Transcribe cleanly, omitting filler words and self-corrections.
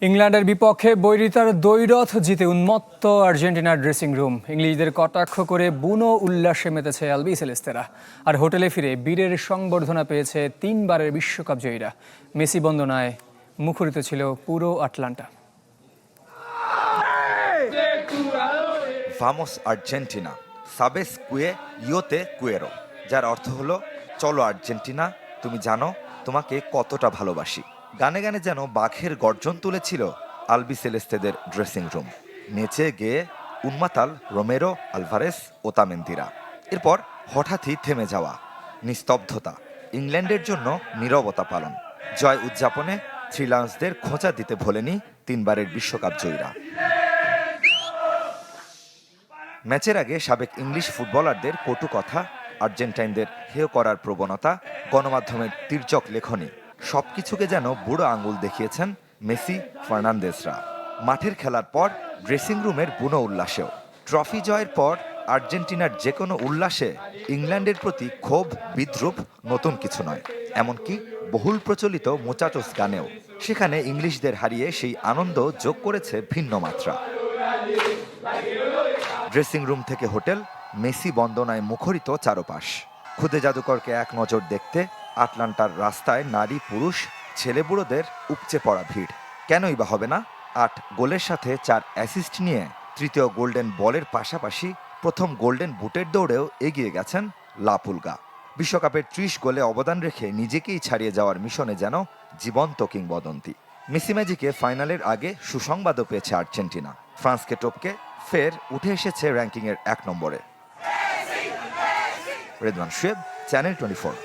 ইংল্যান্ডের বিপক্ষে বৈরিতার দ্বৈরথ জিতে উন্মত্ত আর্জেন্টিনার ড্রেসিং রুম। ইংলিশদের কটাক্ষ করে বুনো উল্লাসে মেতেছে আলবিসেলেস্তেরা। আর হোটেলে ফিরে বীরের সংবর্ধনা পেয়েছে 3 বারের বিশ্বকাপ জয়ীরা। মেসি বন্দনায় মুখরিত ছিল পুরো আটলান্টা। ভামোস আর্জেন্টিনা, সাবেস কুয়ে ইয়োতে কুয়েরো, যার অর্থ হলো চলো আর্জেন্টিনা, তুমি জানো তোমাকে কতটা ভালোবাসি। গানে গানে যেন বাঘের গর্জন তুলেছিল আলবিসেলেস্তেদের ড্রেসিং রুম। নেচে গেয়ে উন্মাতাল রোমেরো, আলভারেস, ওতামেন্দিরা। এরপর হঠাৎই থেমে যাওয়া, নিস্তব্ধতা, ইংল্যান্ডের জন্য নীরবতা পালন। জয় উদযাপনে থ্রিলান্সদের খোঁচা দিতে ভোলেনি 3 বারের বিশ্বকাপ জয়ীরা। ম্যাচের আগে সাবেক ইংলিশ ফুটবলারদের কটু কথা, আর্জেন্টাইনদের হেয় করার প্রবণতা, গণমাধ্যমের তির্যক লেখনী, সবকিছুকে যেন বুড়ো আঙুল দেখিয়েছেন মেসি, ফার্নান্দেজরা। মাঠের খেলার পর ড্রেসিং রুমের বুনো উল্লাসেও। ট্রফি জয়ের পর আর্জেন্টিনার যে কোনো উল্লাসে ইংল্যান্ডের প্রতি ক্ষোভ, বিদ্রুপ নতুন কিছু নয়। এমনকি বহুল প্রচলিত মুচাচোস গানেও সেখানে ইংলিশদের হারিয়ে সেই আনন্দ যোগ করেছে ভিন্ন মাত্রা। ড্রেসিং রুম থেকে হোটেল, মেসি বন্দনায় মুখরিত চারপাশ। খুদে জাদুকরকে এক নজর দেখতে আটলান্টার রাস্তায় নারী, পুরুষ, ছেলেবুড়োদের উপচে পড়া ভিড়। কেনই বা হবে না? 8 গোলের সাথে 4 অ্যাসিস্ট নিয়ে তৃতীয় গোল্ডেন বলের পাশাপাশি প্রথম গোল্ডেন বুটের দৌড়েও এগিয়ে গেছেন লা পুলগা। বিশ্বকাপের 30 গোলে অবদান রেখে নিজেকেই ছাড়িয়ে যাওয়ার মিশনে যেন জীবন্ত কিংবদন্তি। মেসি ম্যাজিকে ফাইনালের আগে সুসংবাদও পেয়েছে আর্জেন্টিনা। ফ্রান্সকে টপকে ফের উঠে এসেছে র্যাঙ্কিংয়ের 1 নম্বরে। রেদওয়ান শুয়েব, চ্যানেল 24।